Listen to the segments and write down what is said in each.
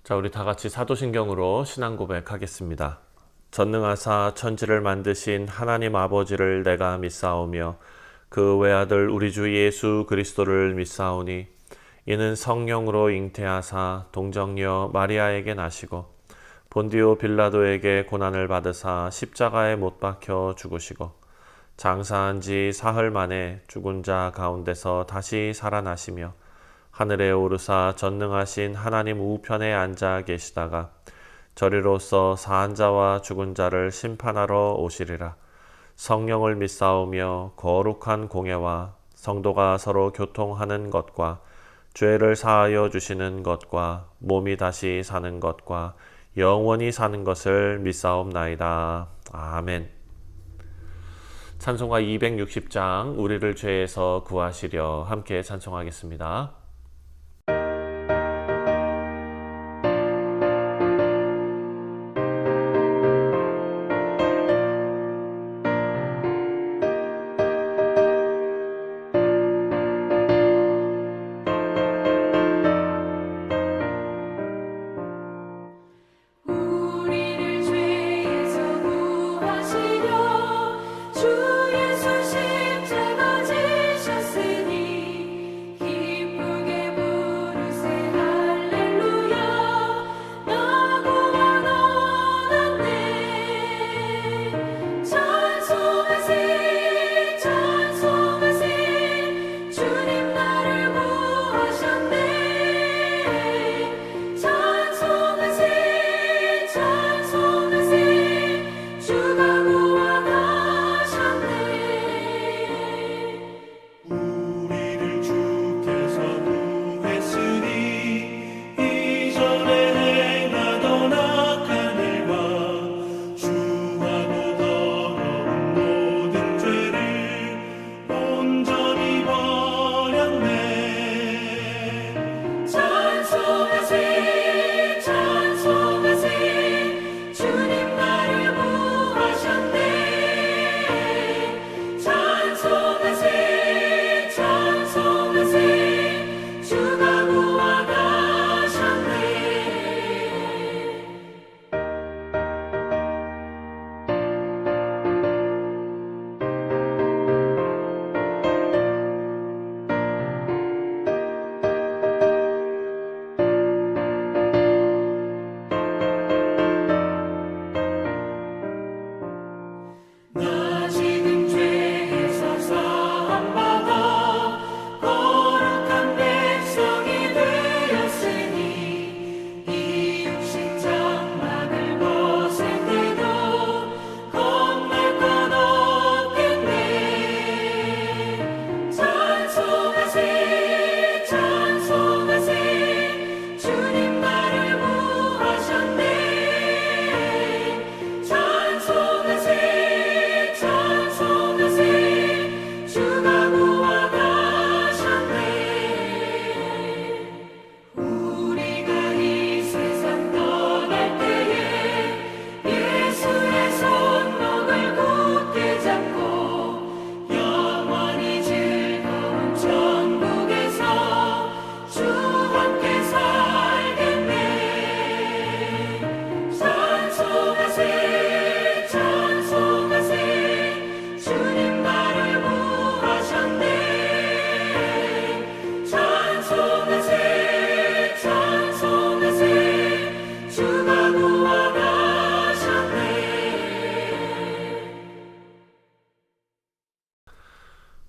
자, 우리 다 같이 사도신경으로 신앙 고백하겠습니다. 전능하사 천지를 만드신 하나님 아버지를 내가 믿사오며 그 외아들 우리 주 예수 그리스도를 믿사오니 이는 성령으로 잉태하사 동정녀 마리아에게 나시고 본디오 빌라도에게 고난을 받으사 십자가에 못 박혀 죽으시고 장사한 지 사흘 만에 죽은 자 가운데서 다시 살아나시며 하늘에 오르사 전능하신 하나님 우편에 앉아 계시다가 저리로서 사한 자와 죽은 자를 심판하러 오시리라. 성령을 믿사오며 거룩한 공예와 성도가 서로 교통하는 것과 죄를 사하여 주시는 것과 몸이 다시 사는 것과 영원히 사는 것을 믿사옵나이다. 아멘. 찬송가 260장 우리를 죄에서 구하시려 함께 찬송하겠습니다.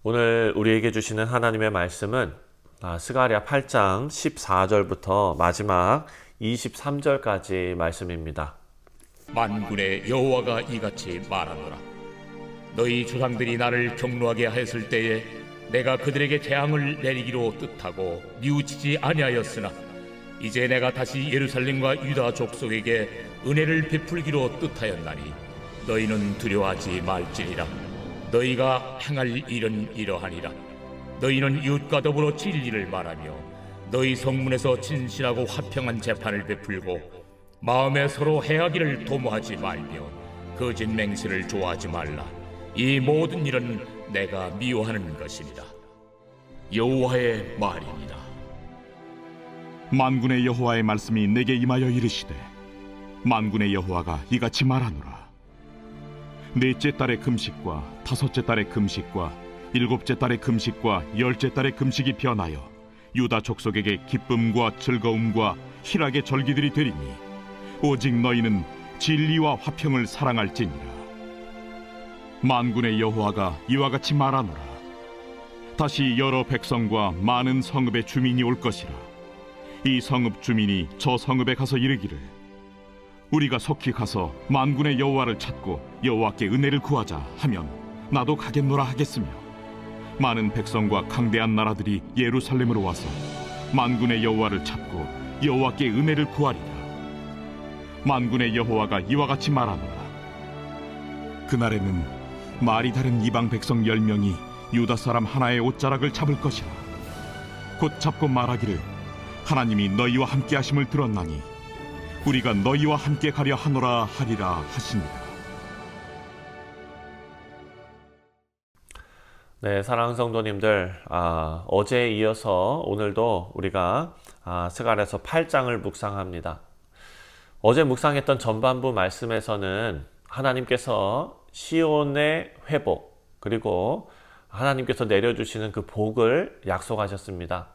오늘 우리에게 주시는 하나님의 말씀은 스가랴 8장 14절부터 마지막 23절까지 말씀입니다. 만군의 여호와가 이같이 말하노라. 너희 조상들이 나를 경노하게 하였을 때에 내가 그들에게 재앙을 내리기로 뜻하고 뉘우치지 아니하였으나 이제 내가 다시 예루살렘과 유다 족속에게 은혜를 베풀기로 뜻하였나니 너희는 두려워하지 말지니라. 너희가 행할 일은 이러하니라. 너희는 이웃과 더불어 진리를 말하며 너희 성문에서 진실하고 화평한 재판을 베풀고 마음에 서로 해하기를 도모하지 말며 거짓 맹세를 좋아하지 말라. 이 모든 일은 내가 미워하는 것이니라. 여호와의 말이니라. 만군의 여호와의 말씀이 내게 임하여 이르시되 만군의 여호와가 이같이 말하노라. 넷째 달의 금식과 다섯째 달의 금식과 일곱째 달의 금식과 열째 달의 금식이 변하여 유다 족속에게 기쁨과 즐거움과 희락의 절기들이 되리니 오직 너희는 진리와 화평을 사랑할지니라. 만군의 여호와가 이와 같이 말하노라. 다시 여러 백성과 많은 성읍의 주민이 올 것이라. 이 성읍 주민이 저 성읍에 가서 이르기를 우리가 속히 가서 만군의 여호와를 찾고 여호와께 은혜를 구하자 하면 나도 가겠노라 하겠으며, 많은 백성과 강대한 나라들이 예루살렘으로 와서 만군의 여호와를 찾고 여호와께 은혜를 구하리라. 만군의 여호와가 이와 같이 말하노라. 그날에는 말이 다른 이방 백성 10명이 유다 사람 하나의 옷자락을 잡을 것이라. 곧 잡고 말하기를 하나님이 너희와 함께 하심을 들었나니 우리가 너희와 함께 가려 하노라 하리라 하시니라. 네, 사랑하는 성도님들, 어제에 이어서 오늘도 우리가 스가랴서 8장을 묵상합니다. 어제 묵상했던 전반부 말씀에서는 하나님께서 시온의 회복, 그리고 하나님께서 내려주시는 그 복을 약속하셨습니다.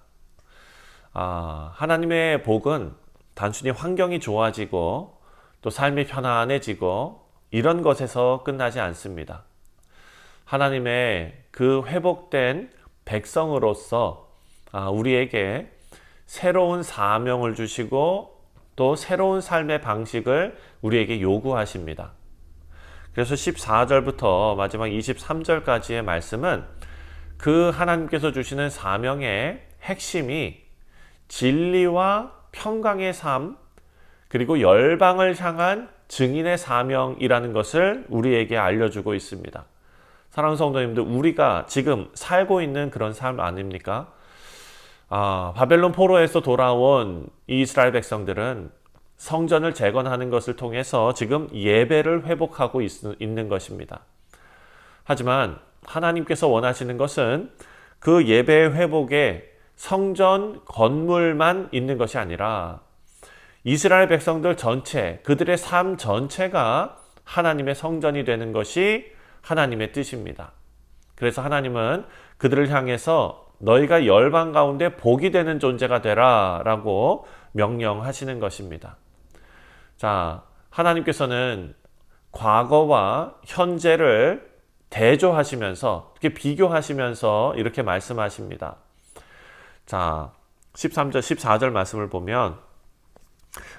하나님의 복은 단순히 환경이 좋아지고 또 삶이 편안해지고 이런 것에서 끝나지 않습니다. 하나님의 그 회복된 백성으로서 우리에게 새로운 사명을 주시고 또 새로운 삶의 방식을 우리에게 요구하십니다. 그래서 14절부터 마지막 23절까지의 말씀은 그 하나님께서 주시는 사명의 핵심이 진리와 평강의 삶, 그리고 열방을 향한 증인의 사명이라는 것을 우리에게 알려주고 있습니다. 사랑하는 성도님들, 우리가 지금 살고 있는 그런 삶 아닙니까? 바벨론 포로에서 돌아온 이스라엘 백성들은 성전을 재건하는 것을 통해서 지금 예배를 회복하고 있는 것입니다. 하지만 하나님께서 원하시는 것은 그 예배 회복에 성전 건물만 있는 것이 아니라 이스라엘 백성들 전체, 그들의 삶 전체가 하나님의 성전이 되는 것이 하나님의 뜻입니다. 그래서 하나님은 그들을 향해서 너희가 열방 가운데 복이 되는 존재가 되라 라고 명령하시는 것입니다. 자, 하나님께서는 과거와 현재를 대조하시면서, 이렇게 비교하시면서 이렇게 말씀하십니다. 자, 13절, 14절 말씀을 보면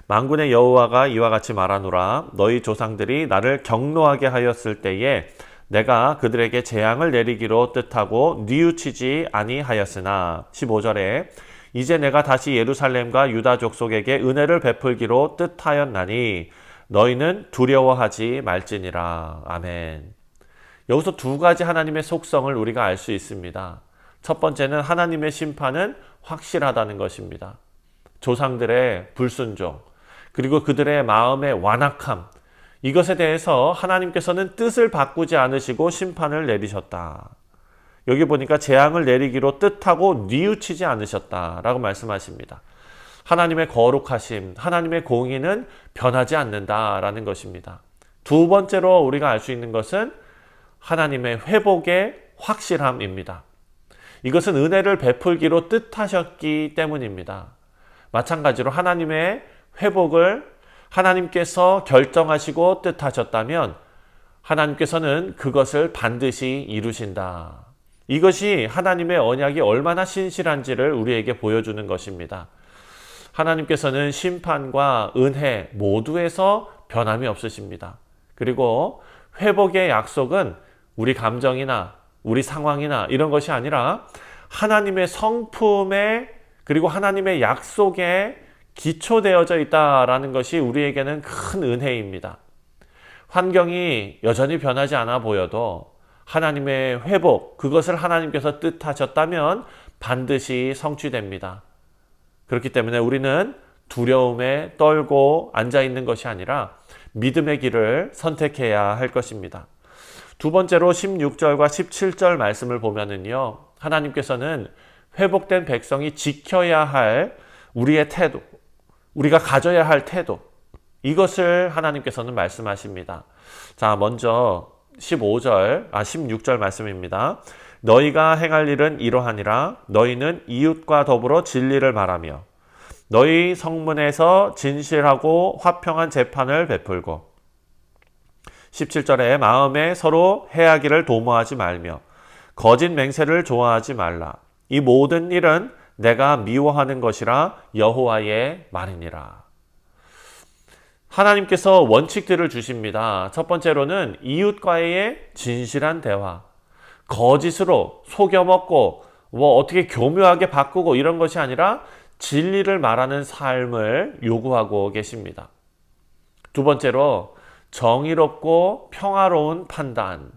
만군의 여호와가 이와 같이 말하노라. 너희 조상들이 나를 경노하게 하였을 때에 내가 그들에게 재앙을 내리기로 뜻하고 뉘우치지 아니하였으나 15절에 이제 내가 다시 예루살렘과 유다 족속에게 은혜를 베풀기로 뜻하였나니 너희는 두려워하지 말지니라. 아멘. 여기서 두 가지 하나님의 속성을 우리가 알 수 있습니다. 첫 번째는 하나님의 심판은 확실하다는 것입니다. 조상들의 불순종, 그리고 그들의 마음의 완악함, 이것에 대해서 하나님께서는 뜻을 바꾸지 않으시고 심판을 내리셨다. 여기 보니까 재앙을 내리기로 뜻하고 뉘우치지 않으셨다라고 말씀하십니다. 하나님의 거룩하심, 하나님의 공의는 변하지 않는다라는 것입니다. 두 번째로 우리가 알 수 있는 것은 하나님의 회복의 확실함입니다. 이것은 은혜를 베풀기로 뜻하셨기 때문입니다. 마찬가지로 하나님의 회복을 하나님께서 결정하시고 뜻하셨다면 하나님께서는 그것을 반드시 이루신다. 이것이 하나님의 언약이 얼마나 신실한지를 우리에게 보여주는 것입니다. 하나님께서는 심판과 은혜 모두에서 변함이 없으십니다. 그리고 회복의 약속은 우리 감정이나 우리 상황이나 이런 것이 아니라 하나님의 성품에, 그리고 하나님의 약속에 기초되어져 있다라는 것이 우리에게는 큰 은혜입니다. 환경이 여전히 변하지 않아 보여도 하나님의 회복, 그것을 하나님께서 뜻하셨다면 반드시 성취됩니다. 그렇기 때문에 우리는 두려움에 떨고 앉아있는 것이 아니라 믿음의 길을 선택해야 할 것입니다. 두 번째로 16절과 17절 말씀을 보면은요, 하나님께서는 회복된 백성이 지켜야 할 우리의 태도, 우리가 가져야 할 태도, 이것을 하나님께서는 말씀하십니다. 자, 먼저 16절 말씀입니다. 너희가 행할 일은 이러하니라. 너희는 이웃과 더불어 진리를 말하며 너희 성문에서 진실하고 화평한 재판을 베풀고 17절에 마음에 서로 해하기를 도모하지 말며 거짓 맹세를 좋아하지 말라. 이 모든 일은 내가 미워하는 것이라 여호와의 말이니라. 하나님께서 원칙들을 주십니다. 첫 번째로는 이웃과의 진실한 대화, 거짓으로 속여먹고 어떻게 교묘하게 바꾸고 이런 것이 아니라 진리를 말하는 삶을 요구하고 계십니다. 두 번째로 정의롭고 평화로운 판단,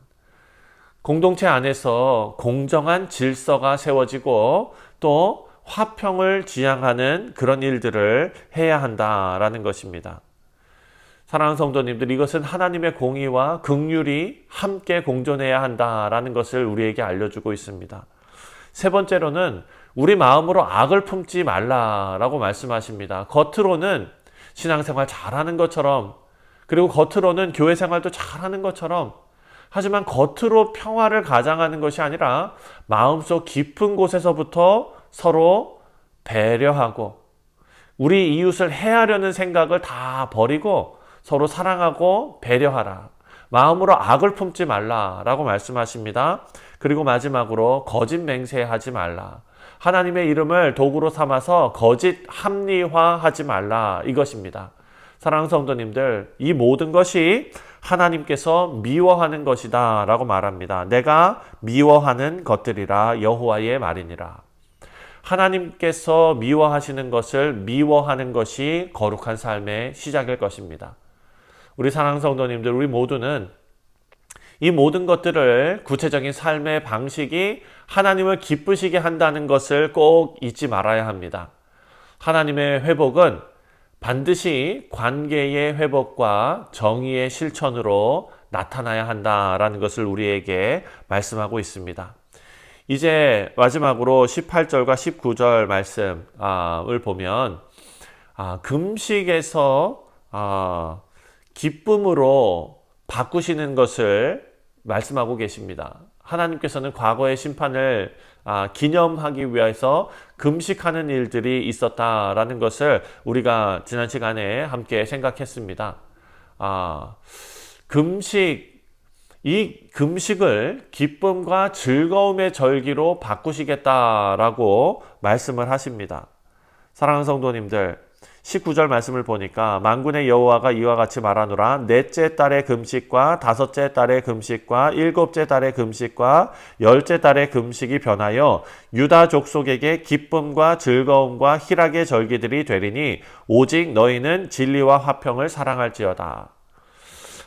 공동체 안에서 공정한 질서가 세워지고 또 화평을 지향하는 그런 일들을 해야 한다라는 것입니다. 사랑하는 성도님들, 이것은 하나님의 공의와 긍휼이 함께 공존해야 한다라는 것을 우리에게 알려주고 있습니다. 세 번째로는 우리 마음으로 악을 품지 말라라고 말씀하십니다. 겉으로는 신앙생활 잘하는 것처럼, 그리고 겉으로는 교회 생활도 잘하는 것처럼, 하지만 겉으로 평화를 가장하는 것이 아니라 마음속 깊은 곳에서부터 서로 배려하고 우리 이웃을 해하려는 생각을 다 버리고 서로 사랑하고 배려하라. 마음으로 악을 품지 말라라고 말씀하십니다. 그리고 마지막으로 거짓 맹세하지 말라. 하나님의 이름을 도구로 삼아서 거짓 합리화하지 말라, 이것입니다. 사랑하는 성도님들, 이 모든 것이 하나님께서 미워하는 것이다 라고 말합니다. 내가 미워하는 것들이라 여호와의 말이니라. 하나님께서 미워하시는 것을 미워하는 것이 거룩한 삶의 시작일 것입니다. 우리 사랑하는 성도님들, 우리 모두는 이 모든 것들을 구체적인 삶의 방식이 하나님을 기쁘시게 한다는 것을 꼭 잊지 말아야 합니다. 하나님의 회복은 반드시 관계의 회복과 정의의 실천으로 나타나야 한다라는 것을 우리에게 말씀하고 있습니다. 이제 마지막으로 18절과 19절 말씀을 보면 금식에서 기쁨으로 바꾸시는 것을 말씀하고 계십니다. 하나님께서는 과거의 심판을 기념하기 위해서 금식하는 일들이 있었다라는 것을 우리가 지난 시간에 함께 생각했습니다. 이 금식을 기쁨과 즐거움의 절기로 바꾸시겠다라고 말씀을 하십니다. 사랑하는 성도님들, 19절 말씀을 보니까 만군의 여호와가 이와 같이 말하노라. 넷째 달의 금식과 다섯째 달의 금식과 일곱째 달의 금식과 열째 달의 금식이 변하여 유다 족속에게 기쁨과 즐거움과 희락의 절기들이 되리니 오직 너희는 진리와 화평을 사랑할지어다.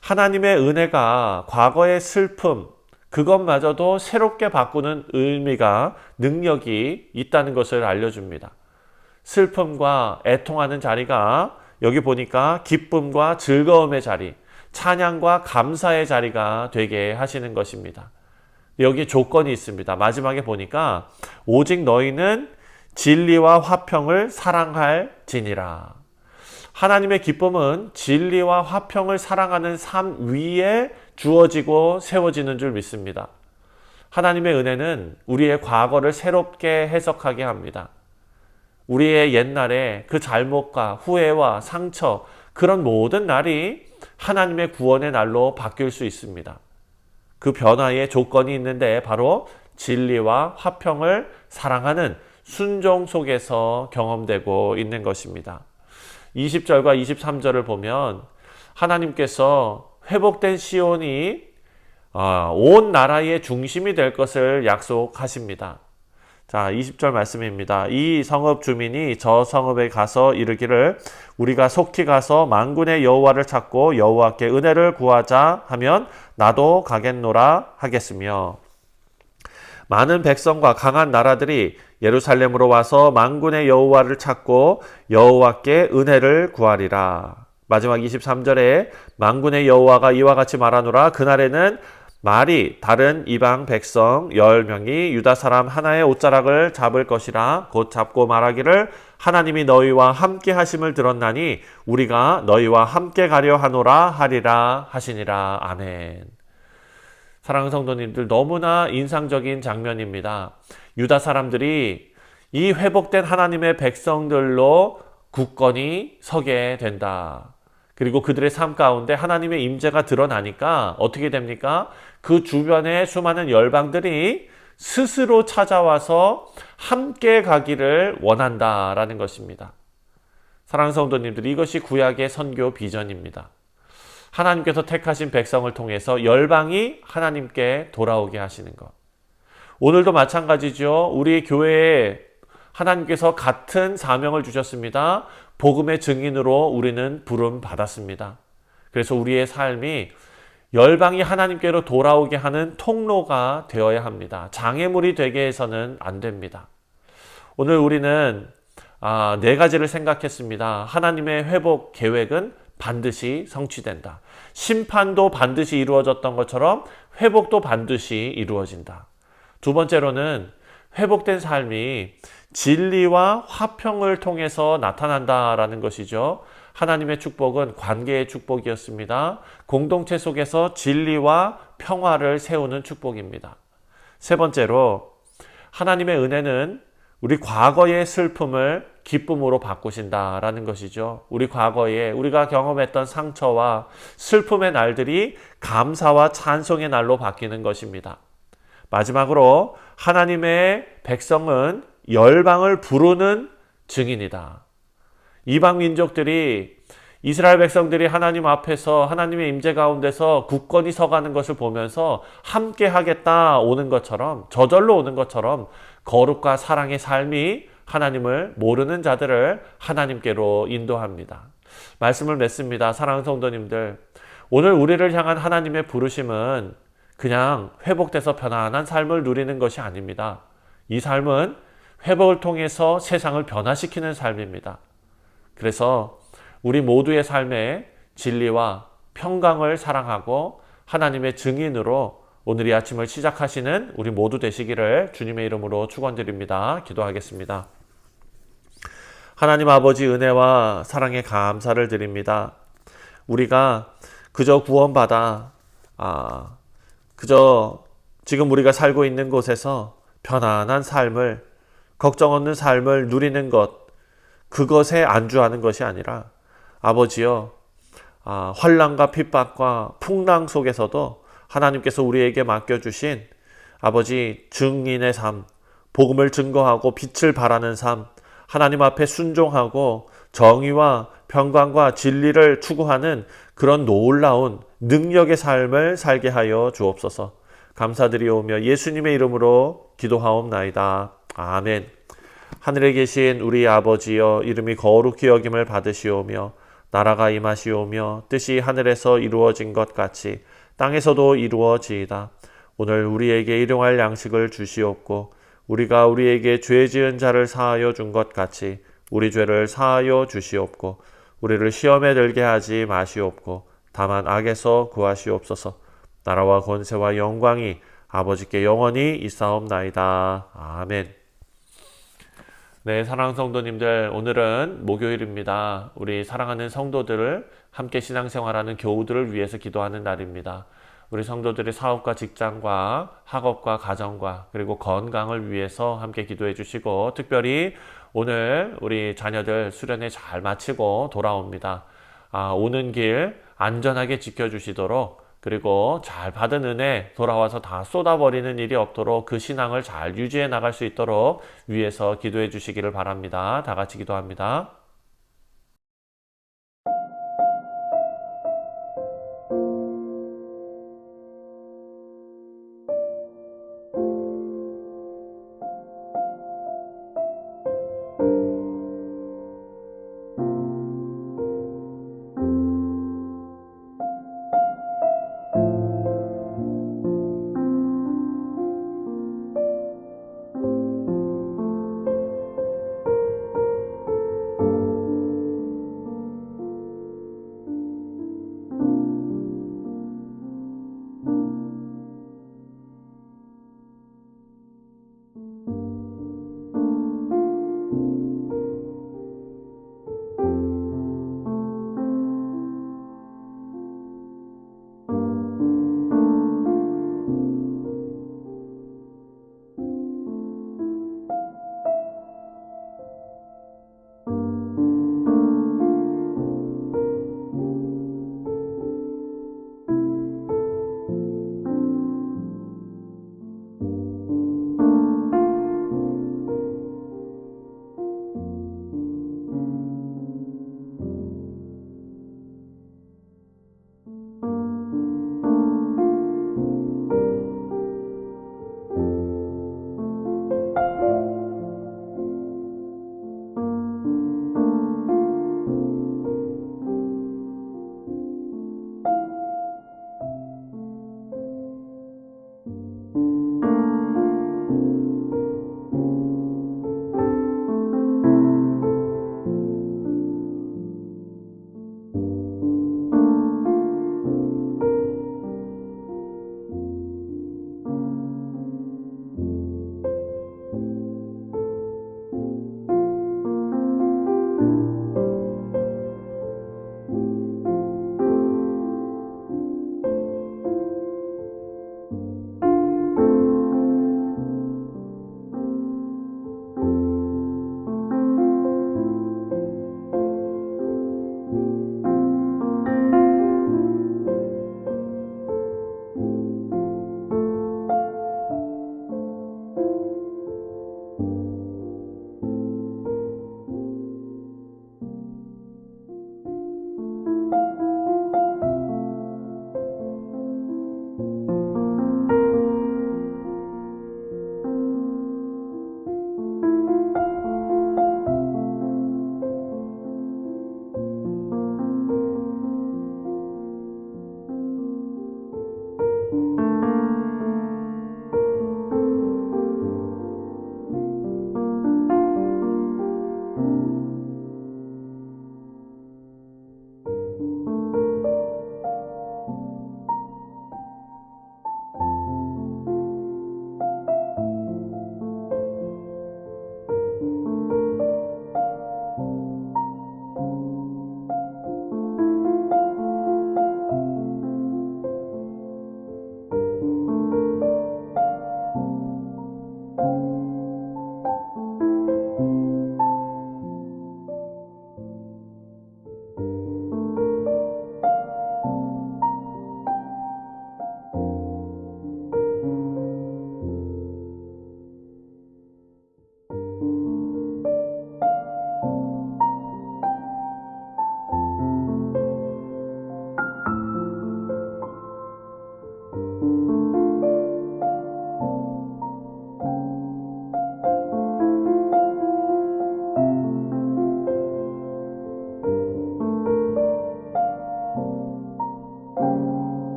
하나님의 은혜가 과거의 슬픔, 그것마저도 새롭게 바꾸는 의미가, 능력이 있다는 것을 알려줍니다. 슬픔과 애통하는 자리가 여기 보니까 기쁨과 즐거움의 자리, 찬양과 감사의 자리가 되게 하시는 것입니다. 여기 조건이 있습니다. 마지막에 보니까 오직 너희는 진리와 화평을 사랑할지니라. 하나님의 기쁨은 진리와 화평을 사랑하는 삶 위에 주어지고 세워지는 줄 믿습니다. 하나님의 은혜는 우리의 과거를 새롭게 해석하게 합니다. 우리의 옛날에 그 잘못과 후회와 상처, 그런 모든 날이 하나님의 구원의 날로 바뀔 수 있습니다. 그 변화의 조건이 있는데 바로 진리와 화평을 사랑하는 순종 속에서 경험되고 있는 것입니다. 20절과 23절을 보면 하나님께서 회복된 시온이 온 나라의 중심이 될 것을 약속하십니다. 자, 20절 말씀입니다. 이 성읍 주민이 저 성읍에 가서 이르기를 우리가 속히 가서 만군의 여호와를 찾고 여호와께 은혜를 구하자 하면 나도 가겠노라 하겠으며, 많은 백성과 강한 나라들이 예루살렘으로 와서 만군의 여호와를 찾고 여호와께 은혜를 구하리라. 마지막 23절에 만군의 여호와가 이와 같이 말하노라. 그날에는 말이 다른 이방 백성 10명이 유다 사람 하나의 옷자락을 잡을 것이라 곧 잡고 말하기를 하나님이 너희와 함께 하심을 들었나니 우리가 너희와 함께 가려 하노라 하리라 하시니라. 아멘. 사랑하는 성도님들, 너무나 인상적인 장면입니다. 유다 사람들이 이 회복된 하나님의 백성들로 굳건히 서게 된다. 그리고 그들의 삶 가운데 하나님의 임재가 드러나니까 어떻게 됩니까? 그 주변의 수많은 열방들이 스스로 찾아와서 함께 가기를 원한다라는 것입니다. 사랑하는 성도님들, 이것이 구약의 선교 비전입니다. 하나님께서 택하신 백성을 통해서 열방이 하나님께 돌아오게 하시는 것. 오늘도 마찬가지죠. 우리 교회에 하나님께서 같은 사명을 주셨습니다. 복음의 증인으로 우리는 부름 받았습니다. 그래서 우리의 삶이 열방이 하나님께로 돌아오게 하는 통로가 되어야 합니다. 장애물이 되게 해서는 안 됩니다. 오늘 우리는 4가지를 생각했습니다. 하나님의 회복 계획은 반드시 성취된다. 심판도 반드시 이루어졌던 것처럼 회복도 반드시 이루어진다. 두 번째로는 회복된 삶이 진리와 화평을 통해서 나타난다라는 것이죠. 하나님의 축복은 관계의 축복이었습니다. 공동체 속에서 진리와 평화를 세우는 축복입니다. 세 번째로, 하나님의 은혜는 우리 과거의 슬픔을 기쁨으로 바꾸신다라는 것이죠. 우리 과거에 우리가 경험했던 상처와 슬픔의 날들이 감사와 찬송의 날로 바뀌는 것입니다. 마지막으로, 하나님의 백성은 열방을 부르는 증인이다. 이방 민족들이, 이스라엘 백성들이 하나님 앞에서 하나님의 임재 가운데서 굳건히 서가는 것을 보면서 함께 하겠다 오는 것처럼, 저절로 오는 것처럼 거룩과 사랑의 삶이 하나님을 모르는 자들을 하나님께로 인도합니다. 말씀을 맺습니다. 사랑하는 성도님들, 오늘 우리를 향한 하나님의 부르심은 그냥 회복돼서 편안한 삶을 누리는 것이 아닙니다. 이 삶은 회복을 통해서 세상을 변화시키는 삶입니다. 그래서 우리 모두의 삶에 진리와 평강을 사랑하고 하나님의 증인으로 오늘 이 아침을 시작하시는 우리 모두 되시기를 주님의 이름으로 축원드립니다. 기도하겠습니다. 하나님 아버지, 은혜와 사랑에 감사를 드립니다. 우리가 그저 구원받아 그저 지금 우리가 살고 있는 곳에서 편안한 삶을, 걱정 없는 삶을 누리는 것, 그것에 안주하는 것이 아니라 아버지여, 환난과 핍박과 풍랑 속에서도 하나님께서 우리에게 맡겨주신 아버지 증인의 삶, 복음을 증거하고 빛을 발하는 삶, 하나님 앞에 순종하고 정의와 평강과 진리를 추구하는 그런 놀라운 능력의 삶을 살게 하여 주옵소서. 감사드리오며 예수님의 이름으로 기도하옵나이다. 아멘. 하늘에 계신 우리 아버지여, 이름이 거룩히 여김을 받으시오며 나라가 임하시오며 뜻이 하늘에서 이루어진 것 같이 땅에서도 이루어지이다. 오늘 우리에게 일용할 양식을 주시옵고 우리가 우리에게 죄 지은 자를 사하여 준 것 같이 우리 죄를 사하여 주시옵고 우리를 시험에 들게 하지 마시옵고 다만 악에서 구하시옵소서. 나라와 권세와 영광이 아버지께 영원히 있사옵나이다. 아멘. 네, 사랑하는 성도님들, 오늘은 목요일입니다. 우리 사랑하는 성도들을 함께 신앙생활하는 교우들을 위해서 기도하는 날입니다. 우리 성도들의 사업과 직장과 학업과 가정과 그리고 건강을 위해서 함께 기도해 주시고, 특별히 오늘 우리 자녀들 수련회 잘 마치고 돌아옵니다. 오는 길 안전하게 지켜주시도록, 그리고 잘 받은 은혜 돌아와서 다 쏟아버리는 일이 없도록 그 신앙을 잘 유지해 나갈 수 있도록 위해서 기도해 주시기를 바랍니다. 다 같이 기도합니다.